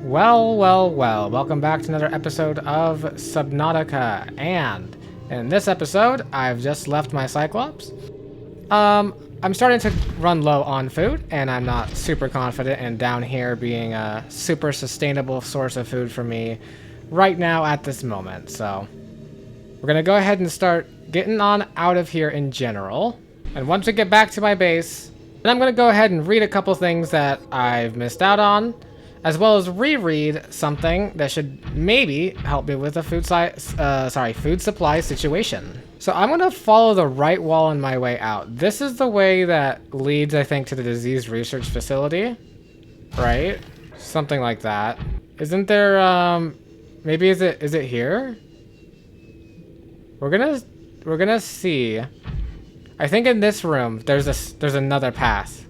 Well, welcome back to another episode of Subnautica, and in this episode, I've just left my Cyclops. I'm starting to run low on food, and I'm not super confident in down here being a super sustainable source of food for me right now at this moment, so we're gonna go ahead and start getting on out of here in general, and once we get back to my base, then I'm gonna go ahead and read a couple things that I've missed out on, as well as reread something that should maybe help me with a food supply situation. So I'm gonna follow the right wall on my way out. This is the way that leads, I think, to the disease research facility, right? Something like that. Isn't there? Maybe is it here? We're gonna see. I think in this room there's another path.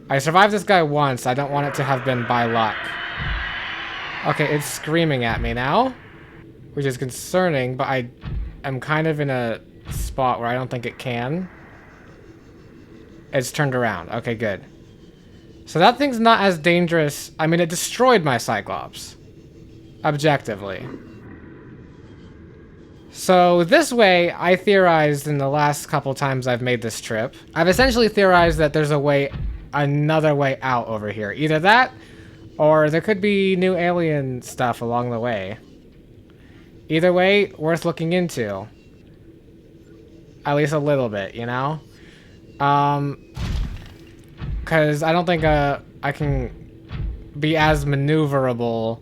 I survived this guy once. I don't want it to have been by luck. Okay, it's screaming at me now, which is concerning, but I am kind of in a spot where I don't think it can. It's turned around. Okay, good. So that thing's not as dangerous. I mean, it destroyed my Cyclops, objectively. So this way, I theorized in the last couple times I've made this trip, I've essentially theorized that there's another way out over here. Either that, or there could be new alien stuff along the way. Either way, worth looking into. At least a little bit, you know? Because I don't think I can be as maneuverable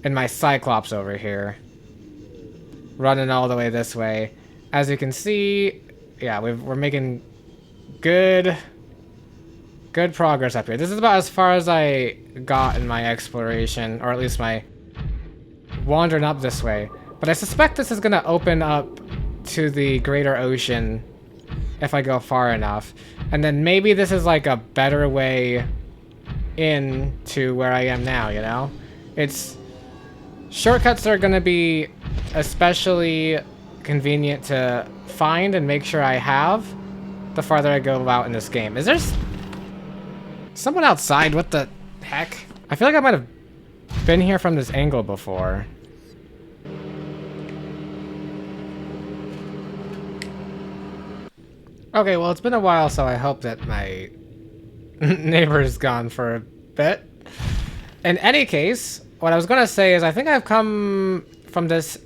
in my Cyclops over here. Running all the way this way. As you can see, yeah, we're making good progress up here. This is about as far as I got in my exploration, or at least my wandering up this way. But I suspect this is gonna open up to the greater ocean if I go far enough. And then maybe this is like a better way in to where I am now, you know? Shortcuts are gonna be especially convenient to find and make sure I have the farther I go out in this game. Is there someone outside? What the heck? I feel like I might have been here from this angle before. Okay, well, it's been a while, so I hope that my neighbor's gone for a bit. In any case, what I was gonna say is I think I've come from this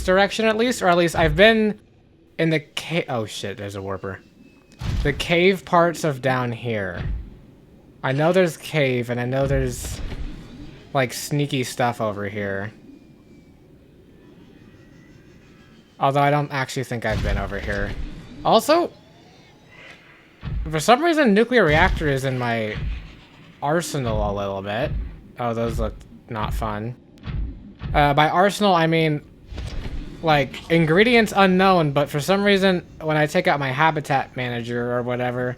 direction at least, or at least I've been in the cave. Oh shit, there's a warper. The cave parts of down here. I know there's cave, and I know there's like sneaky stuff over here. Although I don't actually think I've been over here. Also, for some reason, nuclear reactor is in my arsenal a little bit. Oh, those look not fun. By arsenal, I mean like ingredients unknown, but for some reason when I take out my habitat manager or whatever,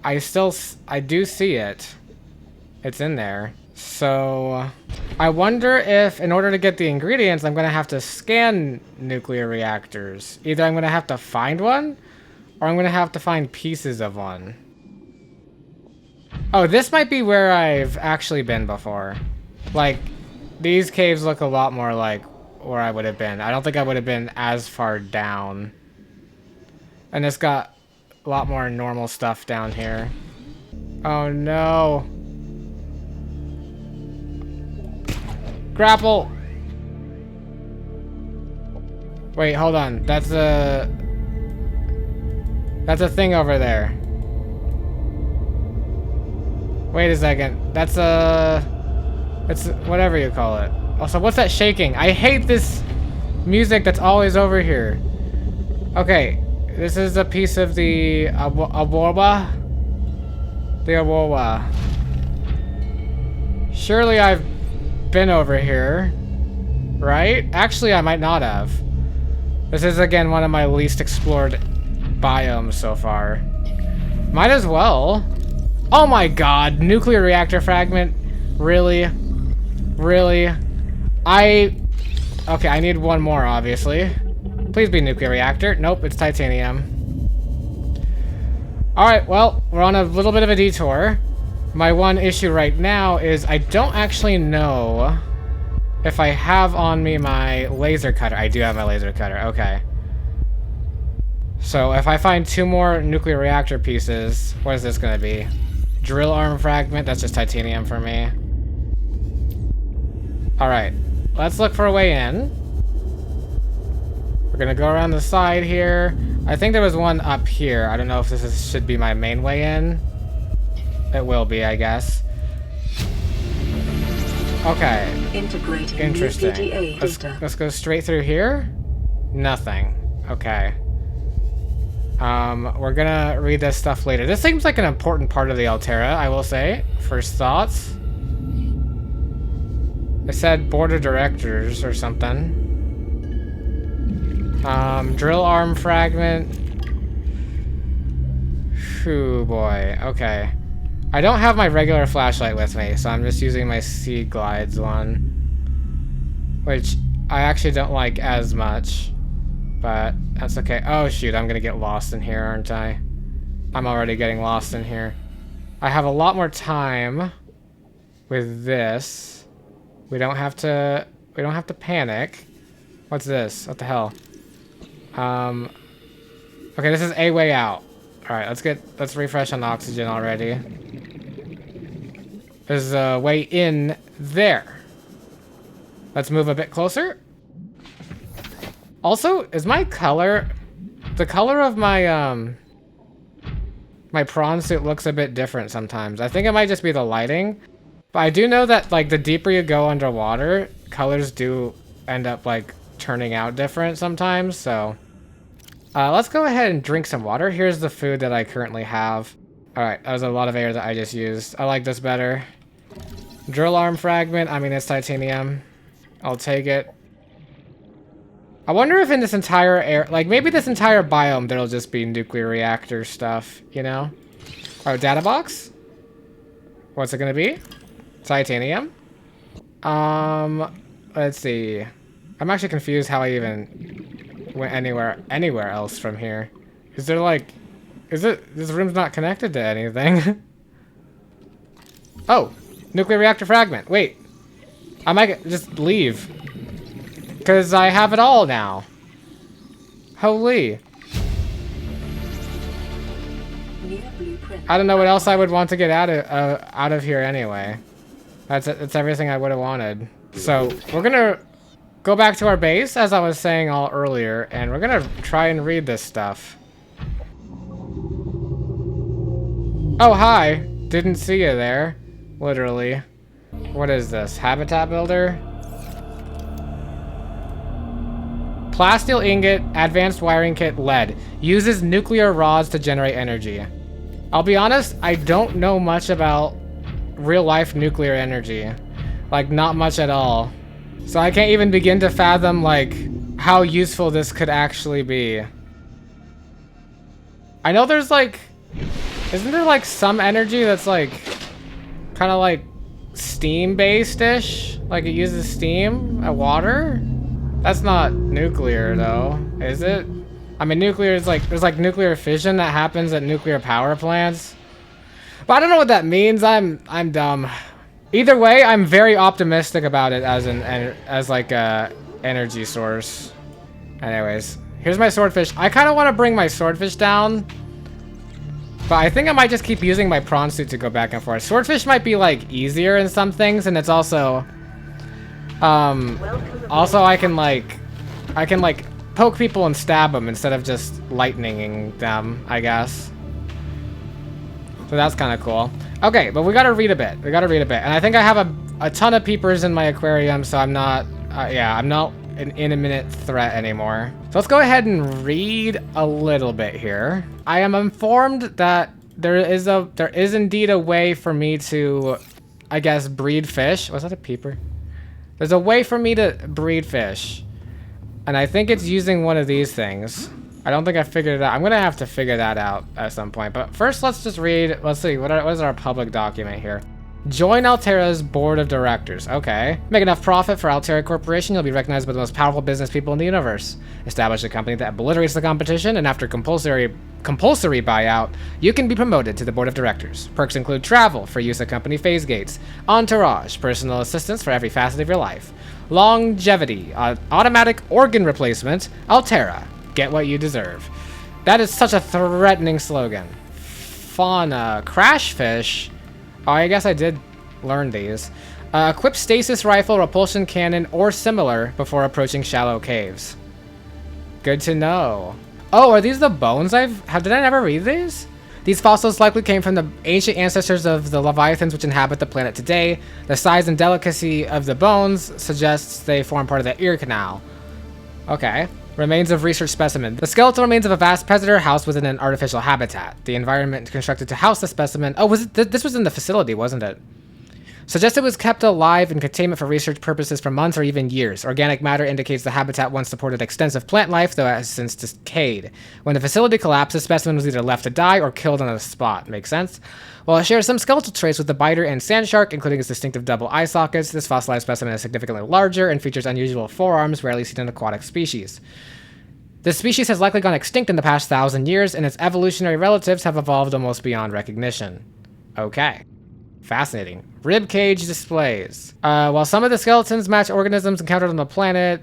I do see it. It's in there. So I wonder if in order to get the ingredients, I'm gonna have to scan nuclear reactors. Either I'm gonna have to find one, or I'm gonna have to find pieces of one. Oh, this might be where I've actually been before. Like, these caves look a lot more like where I would have been. I don't think I would have been as far down. And it's got a lot more normal stuff down here. Oh no. Grapple! Wait, hold on. That's a thing over there. Wait a second. It's whatever you call it. Also, what's that shaking? I hate this music that's always over here. Okay, this is a piece of the Awoba. The Awoba. Surely I've been over here, right? Actually, I might not have. This is again one of my least explored biomes so far. Might as well. Oh my god, nuclear reactor fragment. Really? Really? Okay, I need one more, obviously. Please be nuclear reactor. Nope, it's titanium. Alright, well, we're on a little bit of a detour. My one issue right now is I don't actually know if I have on me my laser cutter. I do have my laser cutter, okay. So if I find 2 more nuclear reactor pieces, what is this gonna be? Drill arm fragment, that's just titanium for me. Alright, let's look for a way in. We're gonna go around the side here. I think there was one up here. I don't know if should be my main way in. It will be, I guess. Okay. Integrating interesting. Let's go straight through here. Nothing. Okay. We're gonna read this stuff later. This seems like an important part of the Altera, I will say. First thoughts. It said board of directors or something. Drill arm fragment. Phew, boy. Okay. I don't have my regular flashlight with me, so I'm just using my Sea Glides one. Which I actually don't like as much. But that's okay. Oh shoot, I'm gonna get lost in here, aren't I? I'm already getting lost in here. I have a lot more time with this. We don't have to panic. What's this? What the hell? Okay, this is a way out. Alright, let's refresh on oxygen already. There's a way in there. Let's move a bit closer. Also, is my color... The color of my, my prawn suit looks a bit different sometimes. I think it might just be the lighting. But I do know that, like, the deeper you go underwater, colors do end up, like, turning out different sometimes, so... let's go ahead and drink some water. Here's the food that I currently have. Alright, that was a lot of air that I just used. I like this better. Drill arm fragment. I mean, it's titanium. I'll take it. I wonder if in this entire air... Like, maybe this entire biome, there'll just be nuclear reactor stuff, you know? Oh, data box? What's it gonna be? Titanium? Let's see. I'm actually confused how I even... went anywhere else from here. Is there like, this room's not connected to anything? Oh, nuclear reactor fragment. Wait, I might just leave because I have it all now. Holy. I don't know what else I would want to get out of here anyway. That's everything I would have wanted. So we're gonna go back to our base, as I was saying all earlier, and we're gonna try and read this stuff. Oh, hi. Didn't see you there. Literally. What is this? Habitat builder? Plasteel ingot, advanced wiring kit, lead. Uses nuclear rods to generate energy. I'll be honest, I don't know much about real-life nuclear energy. Like, not much at all. So I can't even begin to fathom, like, how useful this could actually be. I know there's, like... Isn't there, like, some energy that's, like... kind of, like, steam-based-ish? Like, it uses steam? Water? That's not nuclear, though. Is it? I mean, nuclear is, like... There's, like, nuclear fission that happens at nuclear power plants. But I don't know what that means. I'm dumb. Either way, I'm very optimistic about it as like a energy source. Anyways, here's my swordfish. I kind of want to bring my swordfish down, but I think I might just keep using my prawn suit to go back and forth. Swordfish might be like easier in some things, and it's also I can like poke people and stab them instead of just lightninging them, I guess. So that's kind of cool. Okay, but we gotta read a bit. And I think I have a ton of peepers in my aquarium, so I'm not, I'm not an imminent threat anymore. So let's go ahead and read a little bit here. I am informed that there is indeed a way for me to, I guess, breed fish. Was that a peeper? There's a way for me to breed fish. And I think it's using one of these things. I don't think I figured it out. I'm gonna have to figure that out at some point. But first, let's just read. Let's see. What is our public document here? Join Altera's board of directors. Okay. Make enough profit for Altera Corporation, you'll be recognized by the most powerful business people in the universe. Establish a company that obliterates the competition, and after compulsory buyout, you can be promoted to the board of directors. Perks include travel for use at company phase gates, entourage, personal assistance for every facet of your life, longevity, automatic organ replacement, Altera. Get what you deserve. That is such a threatening slogan. Fauna, crash fish. Oh, I guess I did learn these. Equip stasis rifle, repulsion cannon, or similar before approaching shallow caves. Good to know. Oh, are these the bones did I never read these? These fossils likely came from the ancient ancestors of the leviathans which inhabit the planet today. The size and delicacy of the bones suggests they form part of the ear canal. Okay. Remains of research specimen. The skeletal remains of a vast predator housed within an artificial habitat. The environment constructed to house the specimen. Oh, this was in the facility, wasn't it? Suggests it was kept alive in containment for research purposes for months or even years. Organic matter indicates the habitat once supported extensive plant life, though it has since decayed. When the facility collapsed, the specimen was either left to die or killed on the spot. Makes sense? While it shares some skeletal traits with the biter and sand shark, including its distinctive double eye sockets, this fossilized specimen is significantly larger and features unusual forearms rarely seen in aquatic species. This species has likely gone extinct in the past 1,000 years, and its evolutionary relatives have evolved almost beyond recognition. Okay. Fascinating. Rib cage displays. While some of the skeletons match organisms encountered on the planet,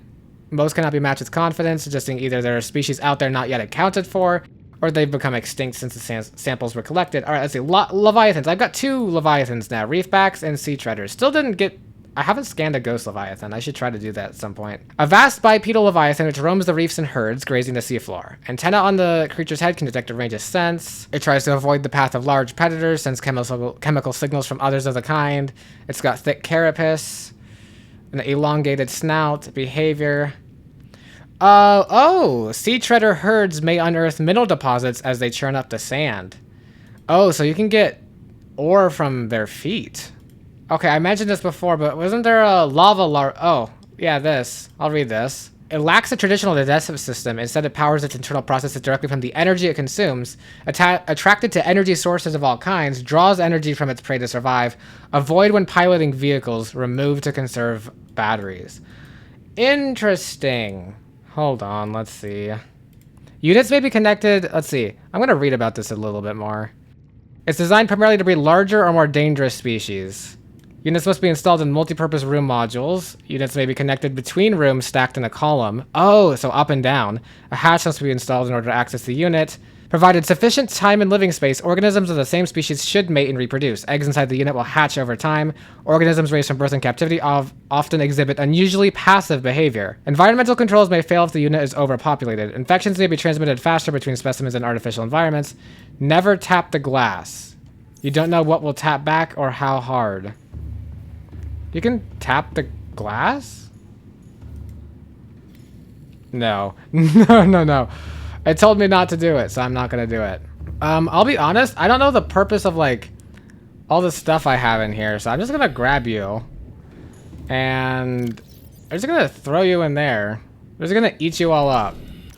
most cannot be matched with confidence, suggesting either there are species out there not yet accounted for, or they've become extinct since the samples were collected. All right, let's see. Leviathans. I've got 2 leviathans now. Reefbacks and sea treaders. Still didn't get... I haven't scanned a ghost leviathan. I should try to do that at some point. A vast bipedal leviathan which roams the reefs in herds, grazing the seafloor. Antenna on the creature's head can detect a range of scents. It tries to avoid the path of large predators, sends chemical signals from others of the kind. It's got thick carapace, an elongated snout, behavior. Sea treader herds may unearth mineral deposits as they churn up the sand. Oh, so you can get ore from their feet. Okay, I mentioned this before, but wasn't there a oh, yeah, this. I'll read this. It lacks a traditional digestive system. Instead, it powers its internal processes directly from the energy it consumes. Attracted to energy sources of all kinds, draws energy from its prey to survive. Avoid when piloting vehicles. Remove to conserve batteries. Interesting. Hold on, let's see. Units may be connected. Let's see. I'm going to read about this a little bit more. It's designed primarily to breed larger or more dangerous species. Units must be installed in multi-purpose room modules. Units may be connected between rooms stacked in a column. Oh, so up and down. A hatch must be installed in order to access the unit. Provided sufficient time and living space, organisms of the same species should mate and reproduce. Eggs inside the unit will hatch over time. Organisms raised from birth in captivity often exhibit unusually passive behavior. Environmental controls may fail if the unit is overpopulated. Infections may be transmitted faster between specimens in artificial environments. Never tap the glass. You don't know what will tap back or how hard. You can tap the glass? No. No. It told me not to do it, so I'm not gonna do it. I'll be honest, I don't know the purpose of, like, all the stuff I have in here, so I'm just gonna grab you. And I'm just gonna throw you in there. I'm just gonna eat you all up.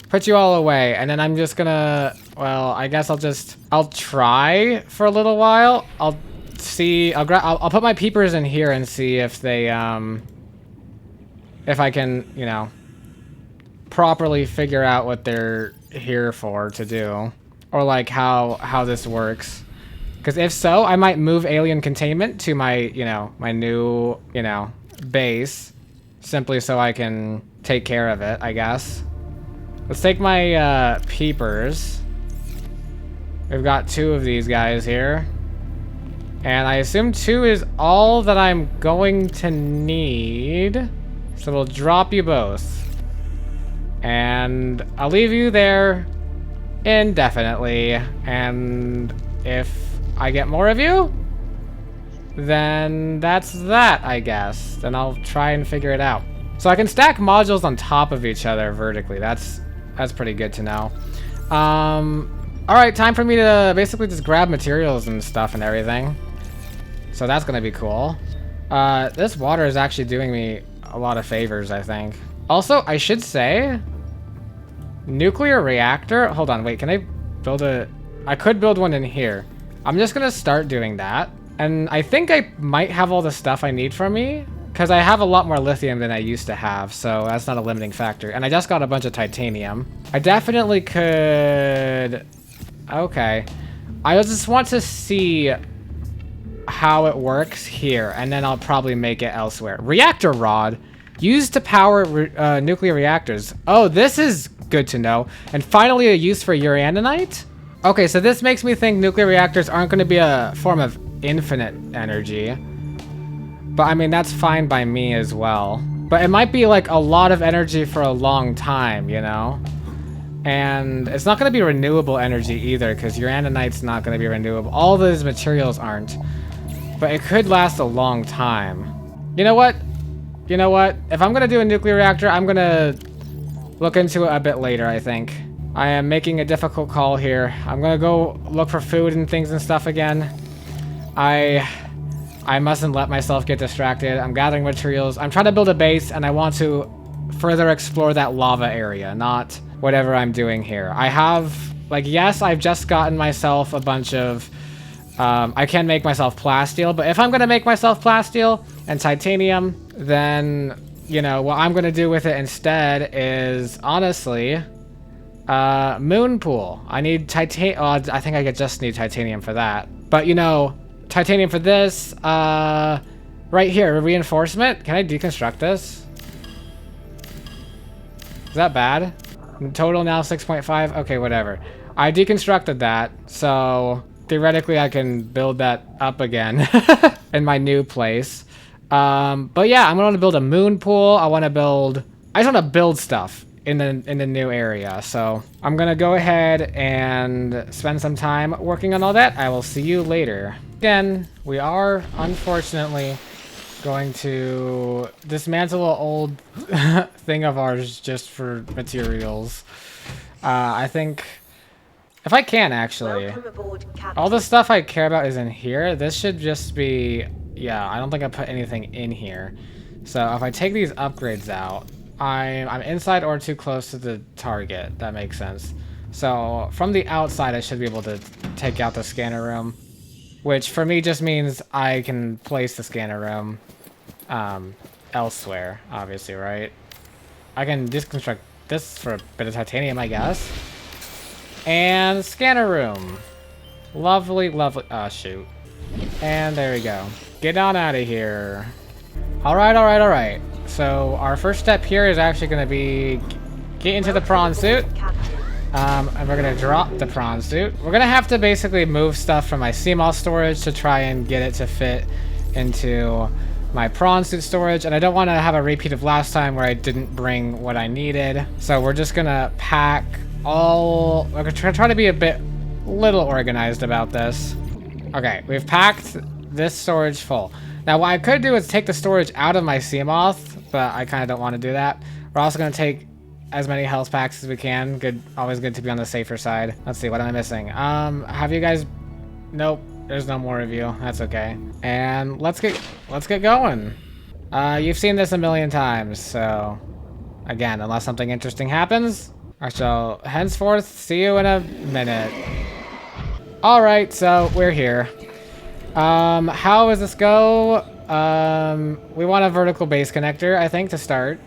Put you all away, and then I'm just gonna... Well, I guess I'll try for a little while. I'll see... I'll put my peepers in here and see if they, if I can, you know, properly figure out what they're here for to do, or like how this works, because if so, I might move alien containment to my, you know, my new, you know, base, simply so I can take care of it, I guess. Let's take my peepers. We've got 2 of these guys here, and I assume 2 is all that I'm going to need, so we'll drop you both. And I'll leave you there indefinitely. And if I get more of you, then that's that, I guess. Then I'll try and figure it out. So I can stack modules on top of each other vertically. That's pretty good to know. Alright, time for me to basically just grab materials and stuff and everything. So that's gonna be cool. This water is actually doing me a lot of favors, I think. Also, I should say, nuclear reactor. Hold on, wait, can I build a... I could build one in here. I'm just gonna start doing that. And I think I might have all the stuff I need for me, because I have a lot more lithium than I used to have, so that's not a limiting factor. And I just got a bunch of titanium. I definitely could... Okay. I just want to see how it works here, and then I'll probably make it elsewhere. Reactor rod. Used to power nuclear reactors. Oh, this is good to know. And finally a use for uraninite? Okay, so this makes me think nuclear reactors aren't going to be a form of infinite energy. But I mean, that's fine by me as well. But it might be like a lot of energy for a long time, you know? And it's not going to be renewable energy either, because uraninite's not going to be renewable. All those materials aren't. But it could last a long time. You know what? You know what? If I'm going to do a nuclear reactor, I'm going to look into it a bit later, I think. I am making a difficult call here. I'm going to go look for food and things and stuff again. I mustn't let myself get distracted. I'm gathering materials. I'm trying to build a base, and I want to further explore that lava area, not whatever I'm doing here. I have, like, yes, I've just gotten myself a bunch of... I can make myself plasteel, but if I'm going to make myself plasteel and titanium, then, you know, what I'm going to do with it instead is, honestly, moon pool. I need titanium. Oh, I think I just need titanium for that. But, you know, titanium for this, right here, reinforcement. Can I deconstruct this? Is that bad? Total now 6.5. Okay, whatever. I deconstructed that, so theoretically I can build that up again in my new place. But yeah, I'm gonna build a moon pool. I just want to build stuff in the new area. So I'm gonna go ahead and spend some time working on all that. I will see you later. Again, we are unfortunately going to dismantle an old thing of ours just for materials. I think if I can actually, all the stuff I care about is in here. This should just be, yeah, I don't think I put anything in here. So if I take these upgrades out, I'm inside or too close to the target. That makes sense. So from the outside, I should be able to take out the scanner room, which for me just means I can place the scanner room elsewhere, obviously, right? I can deconstruct this for a bit of titanium, I guess. And scanner room. Lovely, lovely. Oh, shoot. And there we go. Get on out of here. Alright, alright, alright. So our first step here is actually going to be get into the prawn suit. And we're going to drop the prawn suit. We're going to have to basically move stuff from my CMOS storage to try and get it to fit into my prawn suit storage. And I don't want to have a repeat of last time where I didn't bring what I needed. So we're just going to pack all... We're going to try to be a bit little organized about this. Okay, we've packed this storage full. Now what I could do is take the storage out of my CMOS, but I kind of don't want to do that. We're also going to take as many health packs as we can. Good, always good to be on the safer side. Let's see, what am I missing? Have you guys... Nope, there's no more of you. That's okay. And let's get going. You've seen this a million times, so... Again, unless something interesting happens, I shall henceforth see you in a minute. Alright, so we're here. How does this go? We want a vertical base connector, I think, to start.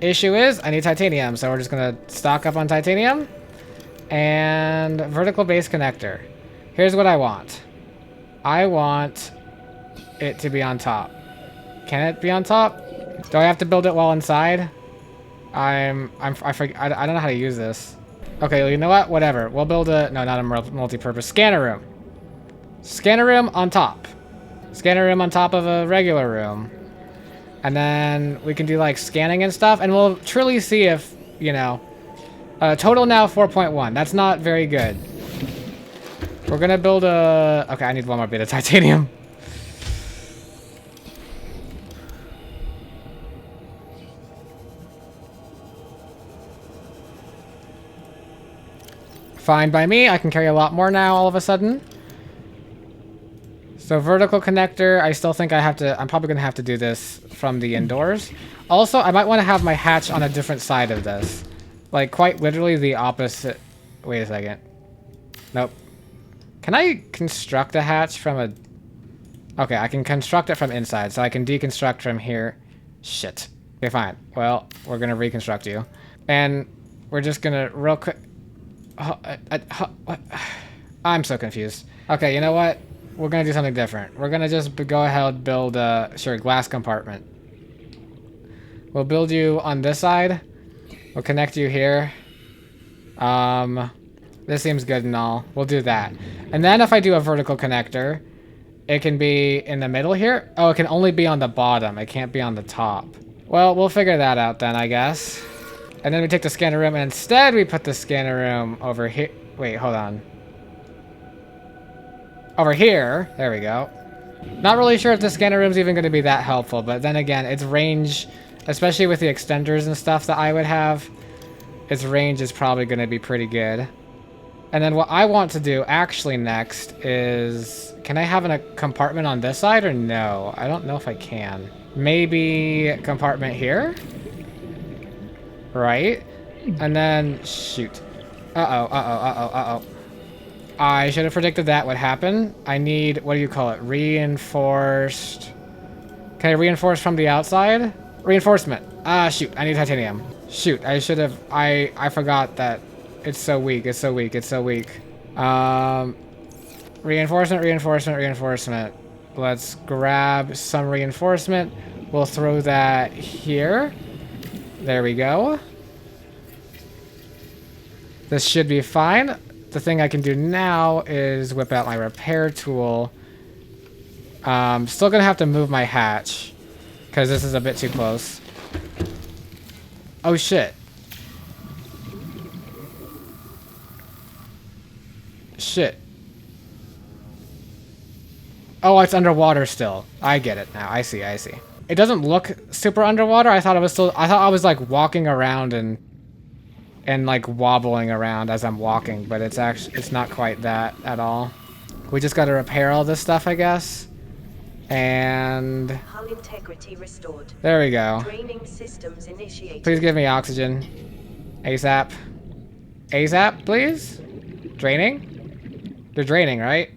Issue is, I need titanium, so we're just gonna stock up on titanium. And vertical base connector. Here's what I want. I want it to be on top. Can it be on top? Do I have to build it while inside? I don't know how to use this. Okay, well, you know what? Whatever. We'll build a... No, not a multi-purpose. Scanner room. Scanner room on top. Scanner room on top of a regular room. And then we can do, like, scanning and stuff. And we'll truly see if, you know... total now 4.1. That's not very good. We're gonna build a... Okay, I need one more bit of titanium. Fine by me. I can carry a lot more now all of a sudden. So vertical connector, I still think I'm probably going to have to do this from the indoors. Also, I might want to have my hatch on a different side of this. Like, quite literally the opposite. Wait a second. Nope. Can I construct a hatch from a... Okay, I can construct it from inside, so I can deconstruct from here. Shit. Okay, fine. Well, we're gonna reconstruct you. And we're just gonna real quick... I'm so confused. Okay, you know what? We're gonna do something different. We're gonna just go ahead and build a... Sure, glass compartment. We'll build you on this side. We'll connect you here. This seems good and all. We'll do that. And then if I do a vertical connector, it can be in the middle here. Oh, it can only be on the bottom. It can't be on the top. Well, we'll figure that out then, I guess. And then we take the scanner room, and instead we put the scanner room over here. Wait, hold on. Over here. There we go. Not really sure if the scanner room's even going to be that helpful, but then again, its range, especially with the extenders and stuff that I would have, its range is probably going to be pretty good. And then what I want to do actually next is... Can I have a compartment on this side or no? I don't know if I can. Maybe compartment here? Right? And then... Shoot. Uh-oh. I should have predicted that would happen. I need... What do you call it? Reinforced... Can I reinforce from the outside? Reinforcement. Ah, shoot. I need titanium. Shoot. I should have... I forgot that... It's so weak. Reinforcement. Let's grab some reinforcement. We'll throw that here. There we go. This should be fine. The thing I can do now is whip out my repair tool. Still gonna have to move my hatch, because this is a bit too close. Oh shit. Shit. Oh, it's underwater still. I get it now. I see. It doesn't look super underwater. I thought I was like walking around and like wobbling around as I'm walking, but it's not quite that at all. We just got to repair all this stuff, I guess. And hull integrity restored. There we go. Draining systems initiated. Please give me oxygen. ASAP. ASAP, please. Draining? You're draining, right?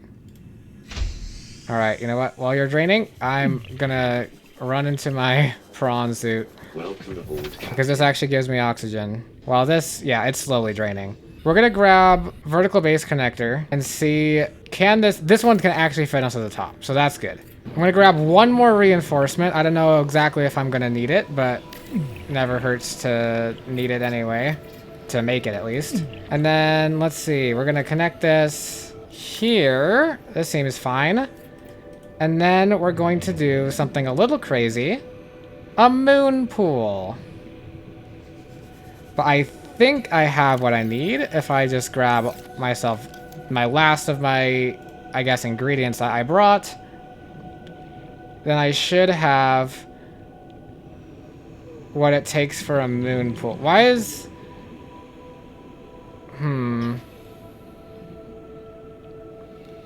Alright, you know what? While you're draining, I'm gonna run into my prawn suit. Welcome aboard. Because this actually gives me oxygen. While this, yeah, it's slowly draining. We're gonna grab vertical base connector and see, can this one can actually fit onto the top, so that's good. I'm gonna grab one more reinforcement. I don't know exactly if I'm gonna need it, but never hurts to need it anyway. To make it, at least. And then, let's see, we're gonna connect this here. This seems fine. And then we're going to do something a little crazy. A moon pool. But I think I have what I need if I just grab myself my last of my, I guess, ingredients that I brought. Then I should have what it takes for a moon pool. Why is...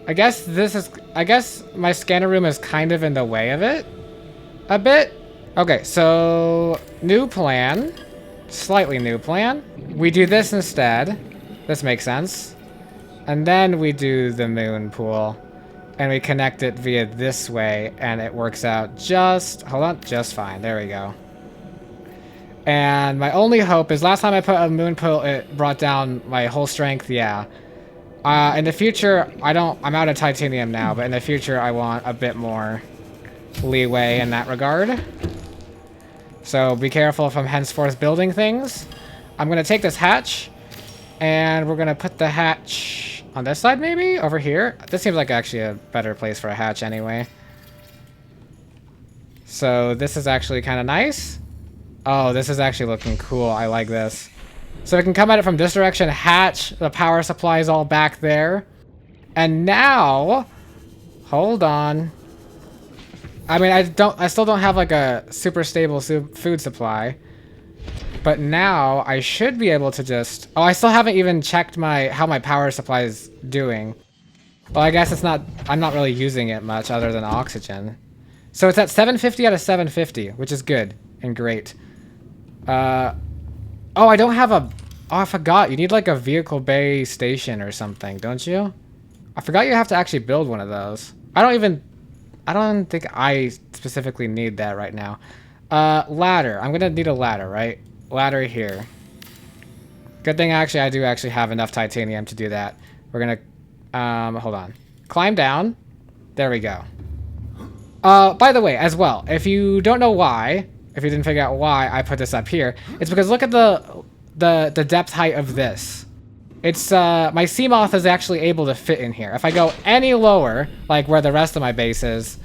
I guess my scanner room is kind of in the way of it. A bit. Okay, so new plan. Slightly new plan. We do this instead. This makes sense. And then we do the moon pool. And we connect it via this way, and it works out just fine. There we go. And my only hope is last time I put a moon pool, it brought down my whole strength. Yeah. In the future, I'm out of titanium now, but in the future I want a bit more leeway in that regard. So be careful from henceforth building things. I'm gonna take this hatch, and we're gonna put the hatch on this side maybe? Over here? This seems like actually a better place for a hatch anyway. So this is actually kind of nice. Oh, this is actually looking cool. I like this. So we can come at it from this direction, hatch, the power supply is all back there. And now, hold on. I mean, I still don't have like a super stable food supply. But now I should be able to just, oh, I still haven't even checked how my power supply is doing. Well, I guess I'm not really using it much other than oxygen. So it's at 750 out of 750, which is good and great. Oh, I don't have oh, I forgot. You need like a vehicle bay station or something, don't you? I forgot you have to actually build one of those. I don't think I specifically need that right now. Ladder. I'm gonna need a ladder, right? Ladder here. Good thing actually I do actually have enough titanium to do that. We're gonna, hold on. Climb down. There we go. By the way, as well, if you don't know why, if you didn't figure out why I put this up here, it's because look at the depth height of this. It's, my sea moth is actually able to fit in here. If I go any lower, like where the rest of my base is,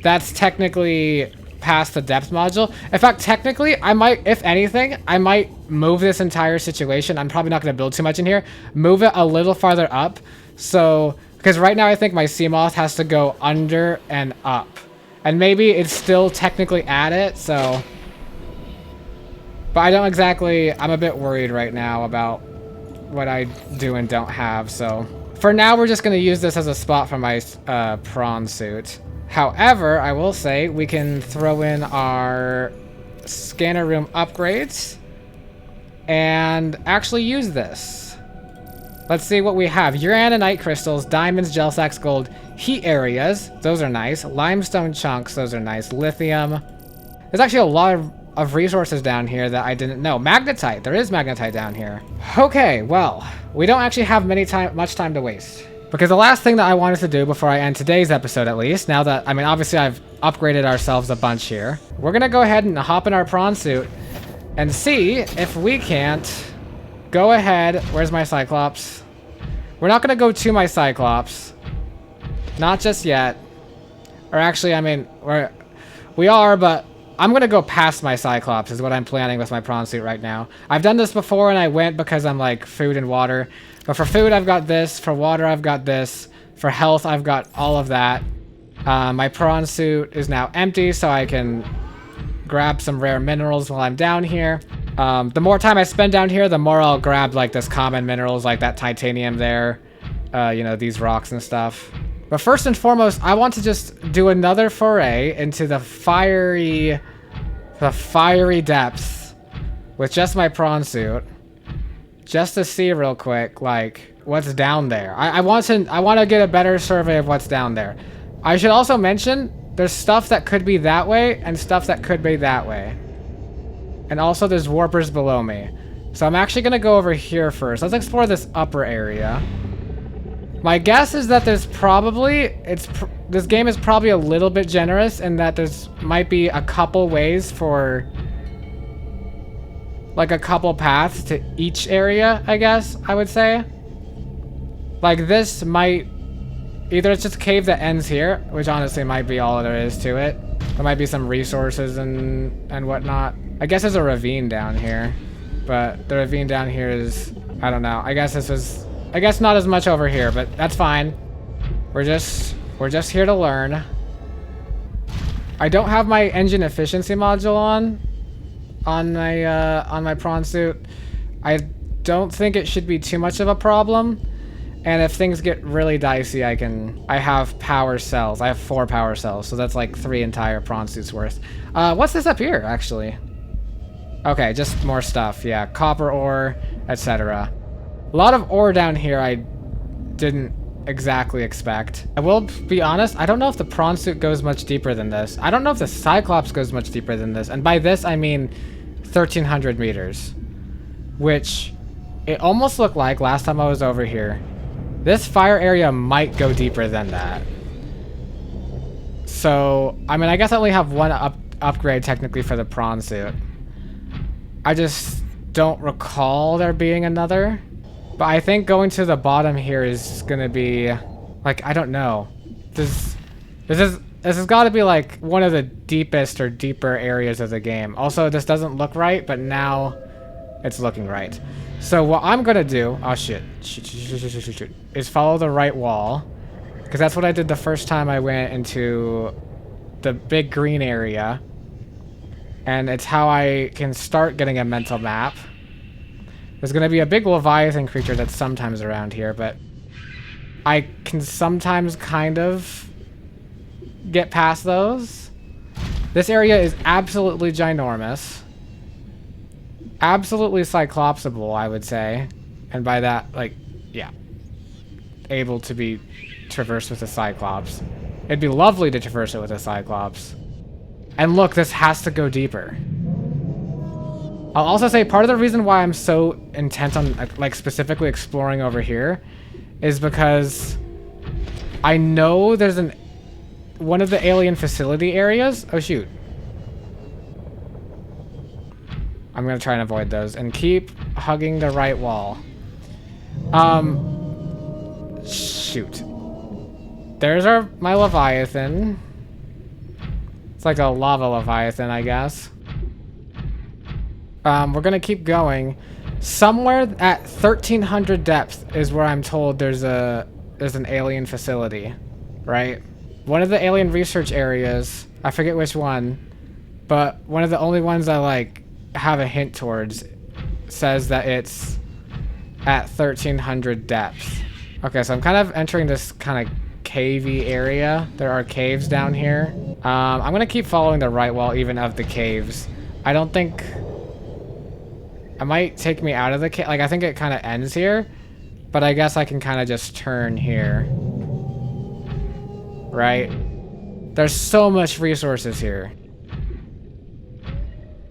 that's technically past the depth module. In fact, technically, I might, if anything, I might move this entire situation. I'm probably not going to build too much in here. Move it a little farther up. So, because right now I think my sea moth has to go under and up. And maybe it's still technically at it, so... But I don't exactly... I'm a bit worried right now about what I do and don't have, so... For now, we're just going to use this as a spot for my prawn suit. However, I will say we can throw in our scanner room upgrades and actually use this. Let's see what we have. Uraninite crystals, diamonds, gel sacks, gold, heat areas. Those are nice. Limestone chunks. Those are nice. Lithium. There's actually a lot of resources down here that I didn't know. Magnetite. There is magnetite down here. Okay, well, we don't actually have much time to waste. Because the last thing that I wanted to do before I end today's episode, at least, now that, I mean, obviously I've upgraded ourselves a bunch here. We're going to go ahead and hop in our prawn suit and see if we can't go ahead. Where's my Cyclops? We're not going to go to my Cyclops. Not just yet. Or actually, I mean, we are, but I'm going to go past my Cyclops is what I'm planning with my prawn suit right now. I've done this before and I went because I'm like food and water. But for food, I've got this. For water, I've got this. For health, I've got all of that. My prawn suit is now empty, so I can grab some rare minerals while I'm down here. The more time I spend down here, the more I'll grab like this common minerals, like that titanium there. You know, these rocks and stuff. But first and foremost, I want to just do another foray into the fiery depths with just my prawn suit. Just to see real quick, like, what's down there. I want to get a better survey of what's down there. I should also mention, there's stuff that could be that way, and stuff that could be that way. And also, there's warpers below me. So I'm actually going to go over here first. Let's explore this upper area. My guess is that there's probably, this game is probably a little bit generous, in that there's might be a couple ways for... like a couple paths to each area, I guess, I would say. Like this might, either it's just a cave that ends here, which honestly might be all there is to it. There might be some resources and whatnot. I guess there's a ravine down here, but the ravine down here is, I don't know. I guess not as much over here, but that's fine. We're just here to learn. I don't have my engine efficiency module on my prawn suit. I don't think it should be too much of a problem. And if things get really dicey, I have power cells. I have 4 power cells, so that's like 3 entire prawn suits worth. What's this up here, actually? Okay, just more stuff. Yeah, copper ore, etc. A lot of ore down here I didn't exactly expect. I will be honest, I don't know if the prawn suit goes much deeper than this. I don't know if the Cyclops goes much deeper than this. And by this, I mean 1,300 meters. Which, it almost looked like last time I was over here, this fire area might go deeper than that. So, I mean, I guess I only have one upgrade technically for the prawn suit. I just don't recall there being another. But I think going to the bottom here is gonna be, like, I don't know. This has got to be like one of the deepest or deeper areas of the game. Also, this doesn't look right, but now it's looking right. So what I'm gonna do, oh shit, is follow the right wall, because that's what I did the first time I went into the big green area, and it's how I can start getting a mental map. There's gonna be a big Leviathan creature that's sometimes around here, but I can sometimes kind of get past those. This area is absolutely ginormous. Absolutely cyclopsable, I would say. And by that, like, yeah. Able to be traversed with a Cyclops. It'd be lovely to traverse it with a Cyclops. And look, this has to go deeper. I'll also say part of the reason why I'm so intent on like specifically exploring over here is because I know there's one of the alien facility areas. Oh shoot. I'm gonna try and avoid those and keep hugging the right wall. Shoot. There's my Leviathan. It's like a lava Leviathan, I guess. We're gonna keep going. Somewhere at 1300 depth is where I'm told there's an alien facility, right? One of the alien research areas, I forget which one, but one of the only ones I like have a hint towards says that it's at 1300 depth. Okay, so I'm kind of entering this kind of cavey area. There are caves down here. I'm gonna keep following the right wall even of the caves. I don't think... It might take me out of the cave. Like, I think it kind of ends here, but I guess I can kind of just turn here. Right? There's so much resources here.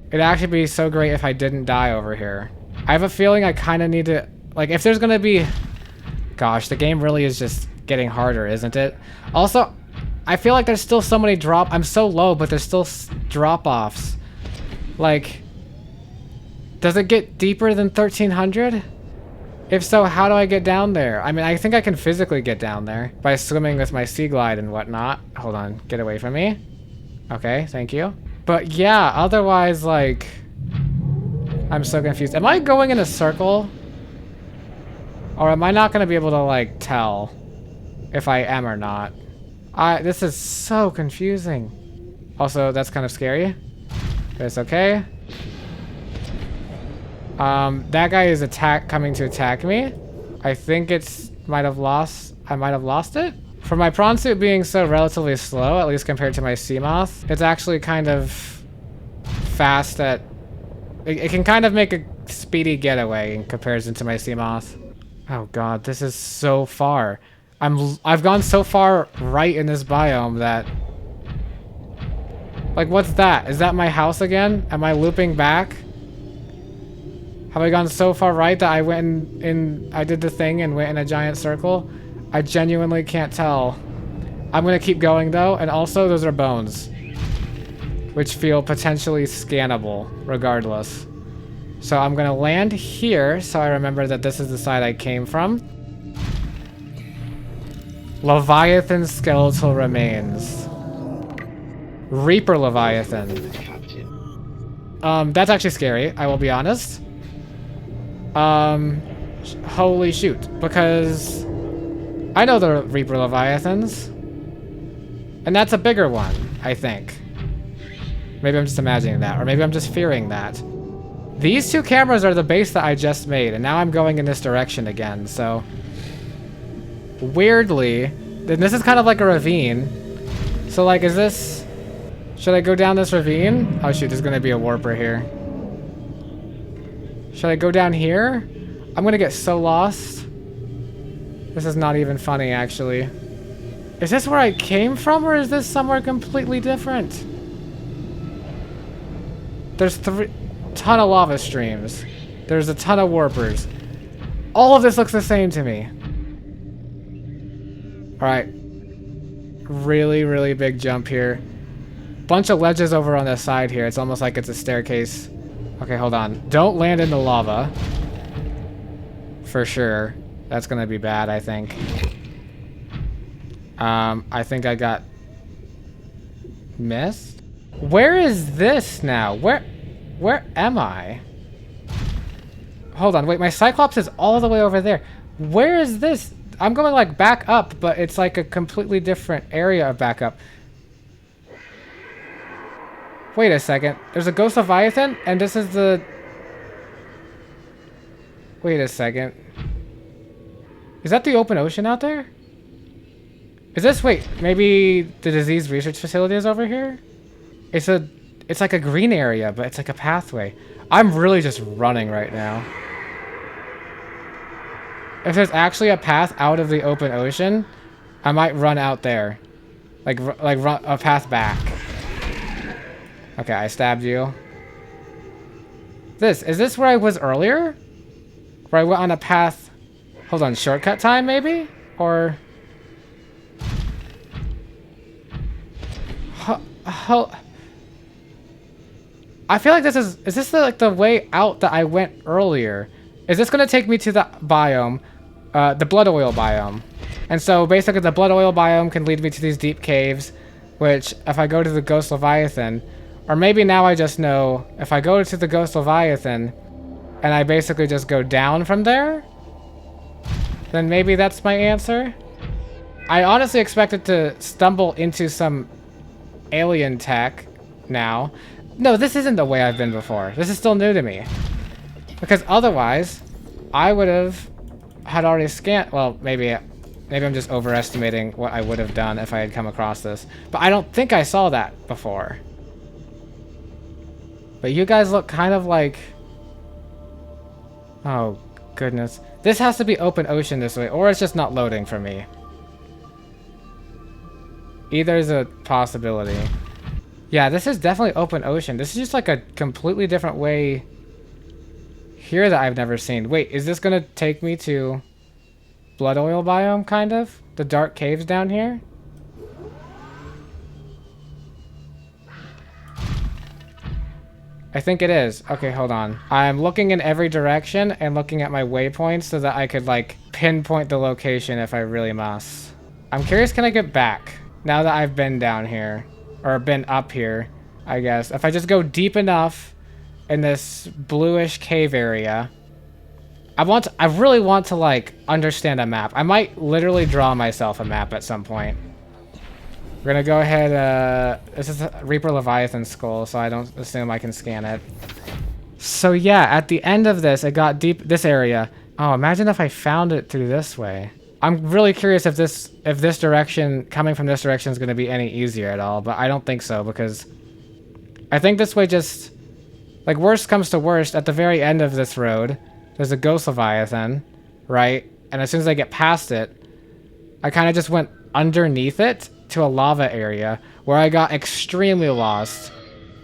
It'd actually be so great if I didn't die over here. I have a feeling I kind of need to... Like, if there's gonna be... Gosh, the game really is just getting harder, isn't it? Also, I feel like there's still so many I'm so low, but there's still drop-offs. Like... Does it get deeper than 1300? If so, how do I get down there? I mean, I think I can physically get down there by swimming with my sea glide and whatnot. Hold on, get away from me. Okay, thank you. But yeah, otherwise, like... I'm so confused. Am I going in a circle? Or am I not going to be able to, like, tell if I am or not? This is so confusing. Also, that's kind of scary. But it's okay. That guy is coming to attack me. I think I might have lost it. For my prawn suit being so relatively slow, at least compared to my sea moth, it's actually kind of fast at... It can kind of make a speedy getaway in comparison to my sea moth. Oh god, this is so far. I've gone so far right in this biome that... Like, what's that? Is that my house again? Am I looping back? Have I gone so far right that I went I did the thing and went in a giant circle? I genuinely can't tell. I'm gonna keep going though, and also those are bones, which feel potentially scannable regardless. So I'm gonna land here so I remember that this is the side I came from. Leviathan skeletal remains. Reaper Leviathan. That's actually scary, I will be honest. Holy shoot, because I know the Reaper Leviathans, and that's a bigger one, I think. Maybe I'm just imagining that, or maybe I'm just fearing that. These two cameras are the base that I just made, and now I'm going in this direction again, so... Weirdly, then this is kind of like a ravine. So like, should I go down this ravine? Oh shoot, there's gonna be a warper here. Should I go down here? I'm gonna get so lost. This is not even funny, actually. Is this where I came from, or is this somewhere completely different? There's ton of lava streams. There's a ton of warpers. All of this looks the same to me. Alright. Really, really big jump here. Bunch of ledges over on the side here. It's almost like it's a staircase. Okay, hold on. Don't land in the lava. For sure. That's gonna be bad, I think. I think I got missed. Where is this now? Where am I? Hold on, wait, my Cyclops is all the way over there. Where is this? I'm going like back up, but it's like a completely different area of backup. Wait a second. There's a Ghost Leviathan, and this is the... Wait a second. Is that the open ocean out there? Is this... Wait, maybe the disease research facility is over here? It's like a green area, but it's like a pathway. I'm really just running right now. If there's actually a path out of the open ocean, I might run out there. Like run a path back. Okay, I stabbed you. Is this where I was earlier? Where I went on a path... Hold on, shortcut time maybe? Or... I feel like this is this the way out that I went earlier? Is this gonna take me to the biome, the blood oil biome? And so basically the blood oil biome can lead me to these deep caves, which if I go to the Ghost Leviathan, or maybe now I just know, if I go to the Ghost Leviathan, and I basically just go down from there, then maybe that's my answer? I honestly expected to stumble into some alien tech now. No, this isn't the way I've been before. This is still new to me. Because otherwise, I would have had already scanned... Well, maybe I'm just overestimating what I would have done if I had come across this. But I don't think I saw that before. But you guys look kind of like... Oh, goodness. This has to be open ocean this way, or it's just not loading for me. Either is a possibility. Yeah, this is definitely open ocean. This is just like a completely different way here that I've never seen. Wait, is this gonna take me to blood oil biome, kind of? The dark caves down here? I think it is. Okay, hold on. I'm looking in every direction and looking at my waypoints so that I could like pinpoint the location if I really must. I'm curious, can I get back now that I've been down here? Or been up here, I guess. If I just go deep enough in this bluish cave area, I really want to like understand a map. I might literally draw myself a map at some point. We're gonna go ahead, this is a Reaper Leviathan skull, so I don't assume I can scan it. So yeah, at the end of this, it got deep, this area. Oh, imagine if I found it through this way. I'm really curious if this direction, coming from this direction, is going to be any easier at all, but I don't think so, because I think this way just, like, worst comes to worst, at the very end of this road, there's a Ghost Leviathan, right? And as soon as I get past it, I kind of just went underneath it to a lava area, where I got extremely lost,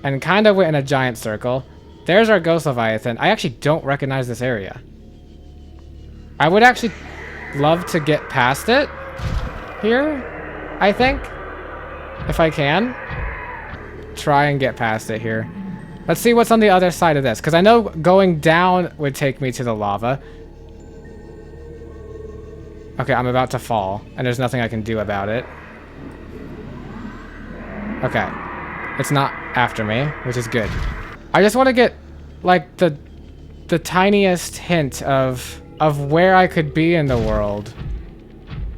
and kind of went in a giant circle. There's our Ghost Leviathan. I actually don't recognize this area. I would actually... love to get past it here, I think, if I can. Try and get past it here. Let's see what's on the other side of this, because I know going down would take me to the lava. Okay, I'm about to fall, and there's nothing I can do about it. Okay, it's not after me, which is good. I just want to get, like, the tiniest hint of where I could be in the world.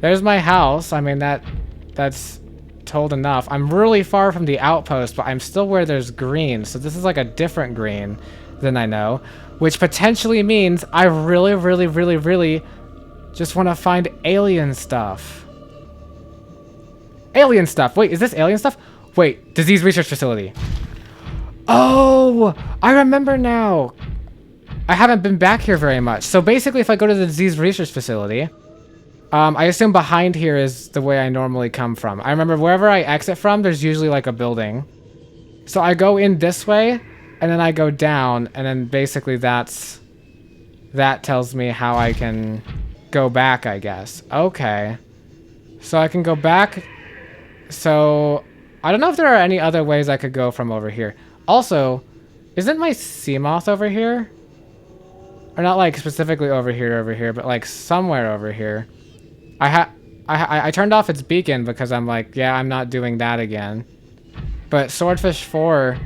There's my house. I mean, that's told enough. I'm really far from the outpost, but I'm still where there's green. So this is like a different green than I know, which potentially means I really, really, really, really just want to find alien stuff. Alien stuff. Wait, is this alien stuff? Wait, disease research facility. Oh, I remember now. I haven't been back here very much. So basically, if I go to the disease research facility, I assume behind here is the way I normally come from. I remember wherever I exit from, there's usually like a building. So I go in this way, and then I go down, and then basically that tells me how I can go back, I guess. Okay. So I can go back. So I don't know if there are any other ways I could go from over here. Also, isn't my Seamoth over here? Or not like specifically over here, but like somewhere over here. I turned off its beacon because I'm like, yeah, I'm not doing that again. But Swordfish 4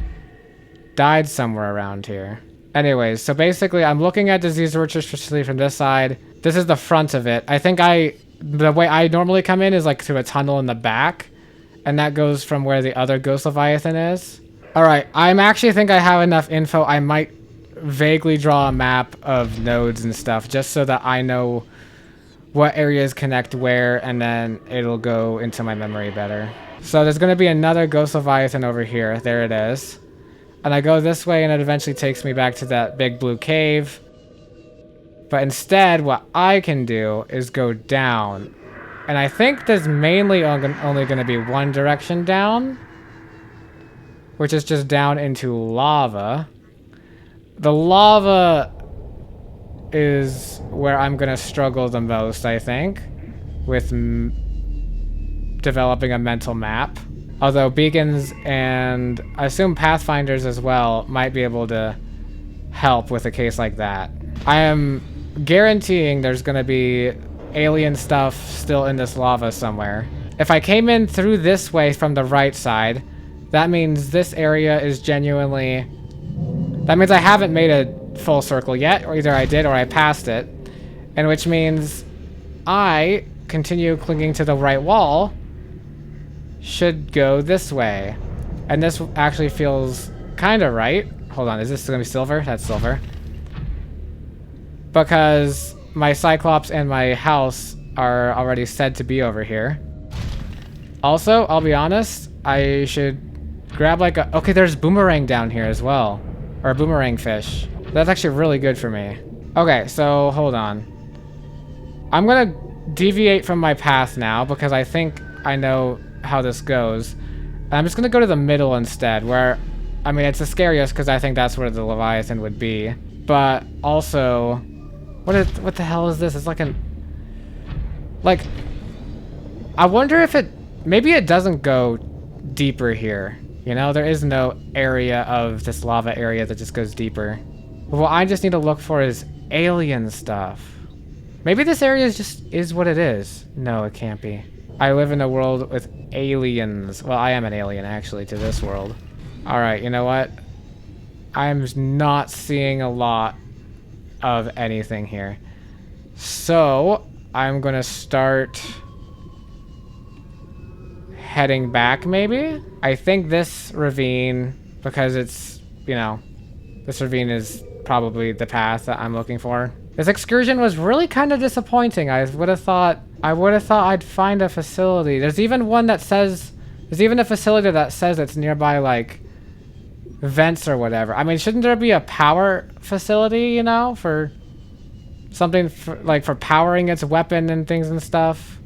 died somewhere around here. Anyways, so basically I'm looking at disease research facility from this side. This is the front of it. I think the way I normally come in is like through a tunnel in the back. And that goes from where the other Ghost Leviathan is. Alright, I'm actually think I have enough info. I might vaguely draw a map of nodes and stuff just so that I know what areas connect where, and then it'll go into my memory better. So there's going to be another Ghost Leviathan over here. There it is. And I go this way and it eventually takes me back to that big blue cave. But instead, what I can do is go down. And I think there's mainly only going to be one direction down, which is just down into lava. The lava is where I'm going to struggle the most, I think, with developing a mental map. Although beacons and I assume pathfinders as well might be able to help with a case like that. I am guaranteeing there's going to be alien stuff still in this lava somewhere. If I came in through this way from the right side, that means this area is genuinely... That means I haven't made a full circle yet, or either I did or I passed it. And which means I continue clinging to the right wall should go this way. And this actually feels kind of right. Hold on, is this going to be silver? That's silver. Because my Cyclops and my house are already said to be over here. Also, I'll be honest, I should grab like a... Okay, there's boomerang down here as well. Or a boomerang fish. That's actually really good for me. Okay, so hold on. I'm gonna deviate from my path now because I think I know how this goes. I'm just gonna go to the middle instead, where... I mean, it's the scariest because I think that's where the Leviathan would be. But also... What the hell is this? It's like an... Like... I wonder if it... Maybe it doesn't go deeper here. You know, there is no area of this lava area that just goes deeper. What I just need to look for is alien stuff. Maybe this area is what it is. No, it can't be. I live in a world with aliens. Well, I am an alien, actually, to this world. Alright, you know what? I'm not seeing a lot of anything here. So, I'm gonna start heading back, maybe? I think this ravine, because it's, you know, this ravine is probably the path that I'm looking for. This excursion was really kind of disappointing. I would have thought I'd find a facility. There's even one that says, there's even a facility that says it's nearby, like, vents or whatever. I mean, shouldn't there be a power facility, you know, for something for, like, for powering its weapon and things and stuff?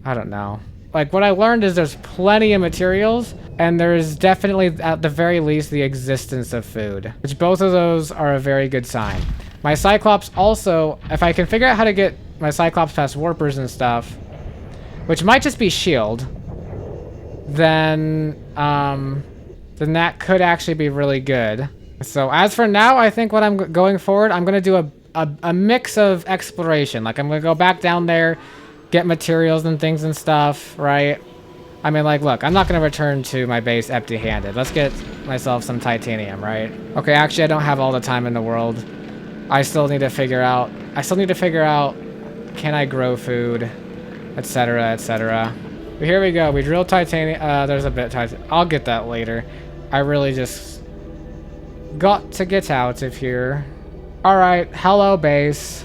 I don't know. Like, what I learned is there's plenty of materials, and there's definitely, at the very least, the existence of food. Which both of those are a very good sign. My Cyclops also, if I can figure out how to get my Cyclops past warpers and stuff, which might just be shield, then that could actually be really good. So as for now, I think what I'm going forward, I'm going to do a mix of exploration. Like, I'm going to go back down there, get materials and things and stuff, right? I mean, like, look, I'm not going to return to my base empty-handed. Let's get myself some titanium, right? Okay, actually, I don't have all the time in the world. I still need to figure out, can I grow food, etc., etc. But here we go. We drilled titanium. There's a bit I'll get that later. I really just got to get out of here. All right, hello, base.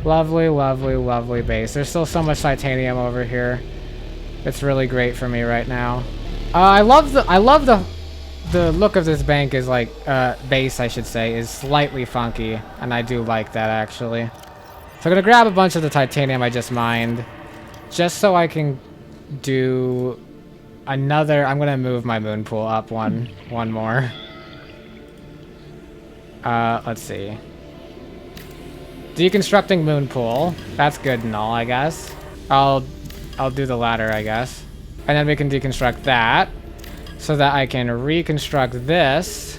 Lovely, lovely, lovely base. There's still so much titanium over here. It's really great for me right now. I love the look of this bank is like base, I should say, is slightly funky, and I do like that actually. So I'm gonna grab a bunch of the titanium I just mined, just so I can do another. I'm gonna move my moon pool up one more. Let's see. Deconstructing moon pool. That's good and all, I guess. I'll do the ladder, I guess. And then we can deconstruct that. So that I can reconstruct this.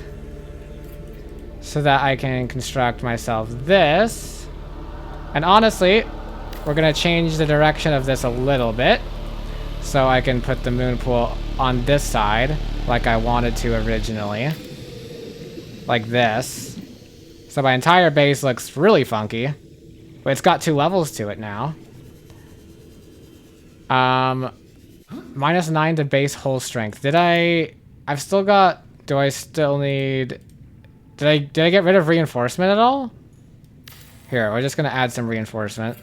So that I can construct myself this. And honestly, we're gonna change the direction of this a little bit. So I can put the moon pool on this side, like I wanted to originally. Like this. So my entire base looks really funky. But it's got 2 levels to it now. -9 to base hull strength. I've still got, do I still need, did I get rid of reinforcement at all? Here, we're just gonna add some reinforcement.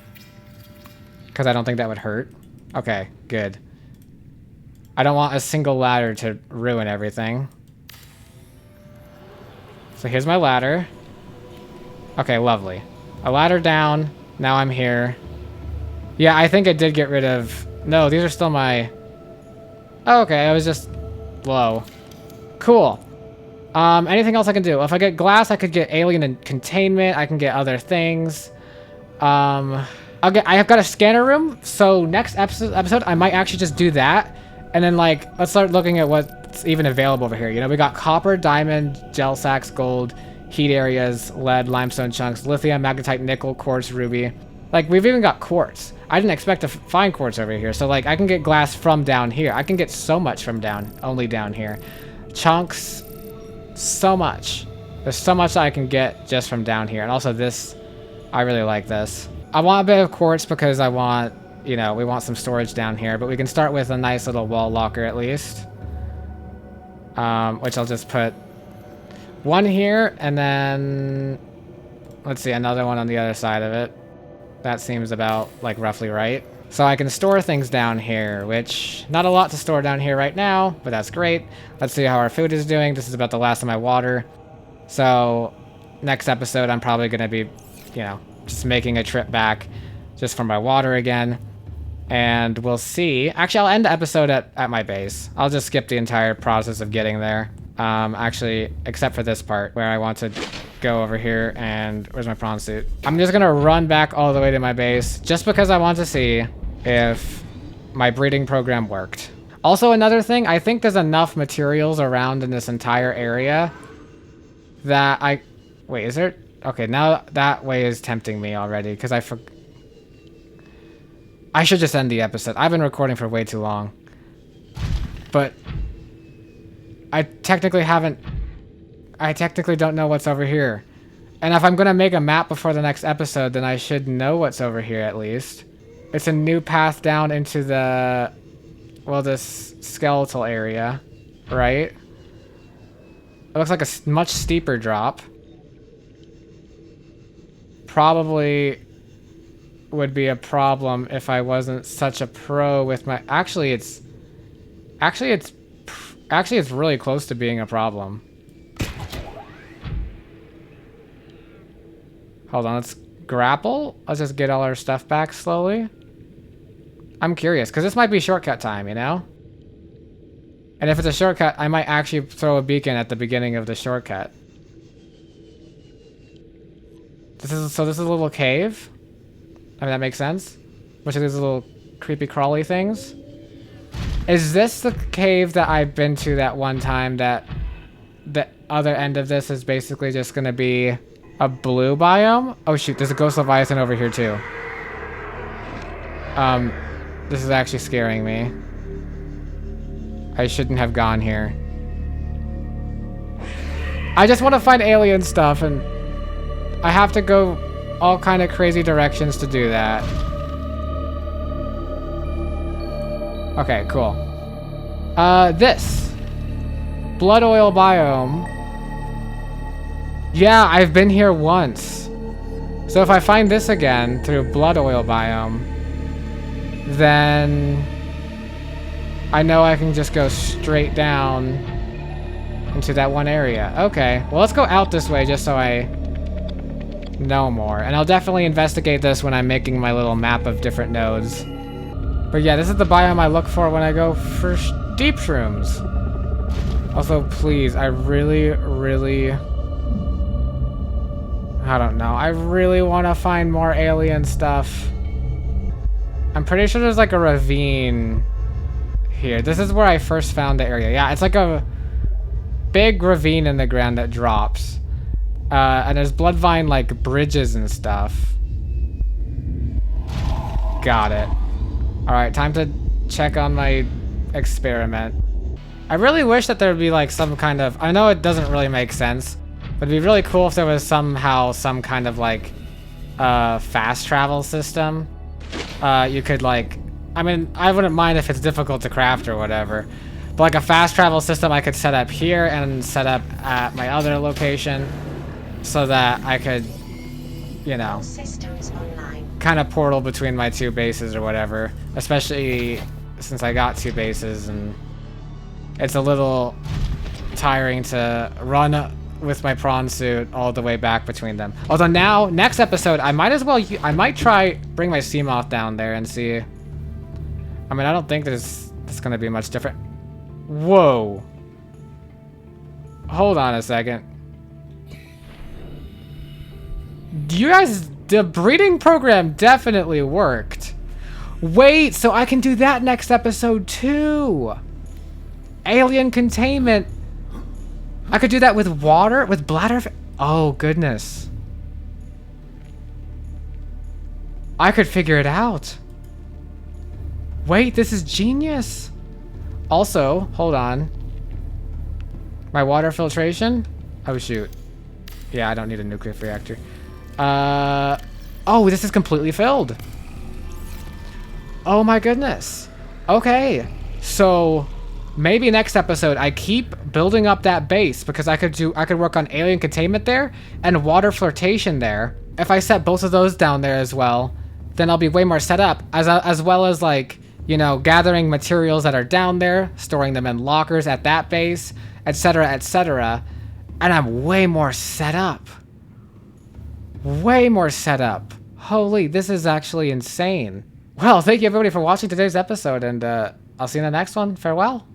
Because I don't think that would hurt. Okay, good. I don't want a single ladder to ruin everything. So here's my ladder. Okay, lovely. A ladder down. Now I'm here. Yeah, I think it did get rid of... No, these are still my... Oh, okay, I was just low. Cool. Anything else I can do? If I get glass, I could get alien and containment. I can get other things. I have got a scanner room, so next episode, I might actually just do that. And then, like, let's start looking at what's even available over here. You know, we got copper, diamond, gel sacks, gold, heat areas, lead, limestone chunks, lithium, magnetite, nickel, quartz, ruby. Like, we've even got quartz. I didn't expect to find quartz over here. So, like, I can get glass from down here. I can get so much from only down here. Chunks, so much. There's so much that I can get just from down here. And also this, I really like this. I want a bit of quartz because I want, you know, we want some storage down here. But we can start with a nice little wall locker at least. Which I'll just put one here and then, let's see, another one on the other side of it. That seems about, like, roughly right. So I can store things down here, which, not a lot to store down here right now, but that's great. Let's see how our food is doing. This is about the last of my water. So, next episode, I'm probably going to be, you know, just making a trip back just for my water again. And we'll see. Actually, I'll end the episode at my base. I'll just skip the entire process of getting there. Actually, except for this part where I want to go over here and where's my prawn suit? I'm just gonna run back all the way to my base just because I want to see if my breeding program worked. Also, another thing, I think there's enough materials around in this entire area that wait, is there? Okay, now that way is tempting me already because I should just end the episode. I've been recording for way too long. But I technically don't know what's over here. And if I'm going to make a map before the next episode, then I should know what's over here at least. It's a new path down into the, well, this skeletal area, right? It looks like a much steeper drop. Probably would be a problem if I wasn't such a pro with my... Actually, it's really close to being a problem. Hold on, let's grapple. Let's just get all our stuff back slowly. I'm curious, because this might be shortcut time, you know? And if it's a shortcut, I might actually throw a beacon at the beginning of the shortcut. So this is a little cave? I mean, that makes sense. Which of these little creepy crawly things? Is this the cave that I've been to that one time that the other end of this is basically just gonna be a blue biome? Oh shoot, there's a ghost leviathan over here too. This is actually scaring me. I shouldn't have gone here. I just want to find alien stuff and I have to go all kind of crazy directions to do that. Okay, cool. This. Blood oil biome. Yeah, I've been here once. So if I find this again through blood oil biome, then I know I can just go straight down into that one area. Okay, well let's go out this way just so I know more. And I'll definitely investigate this when I'm making my little map of different nodes. But yeah, this is the biome I look for when I go for deep shrooms. Also, please, I really, I don't know. I really want to find more alien stuff. I'm pretty sure there's like a ravine here. This is where I first found the area. Yeah, it's like a big ravine in the ground that drops. And there's bloodvine like bridges and stuff. Got it. Alright, time to check on my experiment. I really wish that there would be like some kind of... I know it doesn't really make sense, but it'd be really cool if there was somehow some kind of like fast travel system. You could like... I mean, I wouldn't mind if it's difficult to craft or whatever. But like a fast travel system I could set up here and set up at my other location so that I could, you know, kind of portal between my two bases or whatever. Especially since I got two bases and it's a little tiring to run with my prawn suit all the way back between them. Although now, next episode, I might as well, I might try bring my sea moth down there and see. I mean, I don't think there's gonna be much different. Whoa. Hold on a second. You guys, the breeding program definitely worked. Wait, so I can do that next episode too. Alien containment. I could do that with water, with bladder. Oh, goodness. I could figure it out. Wait, this is genius. Also, hold on. My water filtration? Oh, shoot. Yeah, I don't need a nuclear reactor. Oh, this is completely filled. Oh my goodness. Okay. So maybe next episode I keep building up that base because I could work on alien containment there and water flotation there. If I set both of those down there as well, then I'll be way more set up as well as, like, you know, gathering materials that are down there, storing them in lockers at that base, etc., etc. And I'm way more set up. Way more set up. Holy, this is actually insane. Well, thank you everybody for watching today's episode, and I'll see you in the next one. Farewell.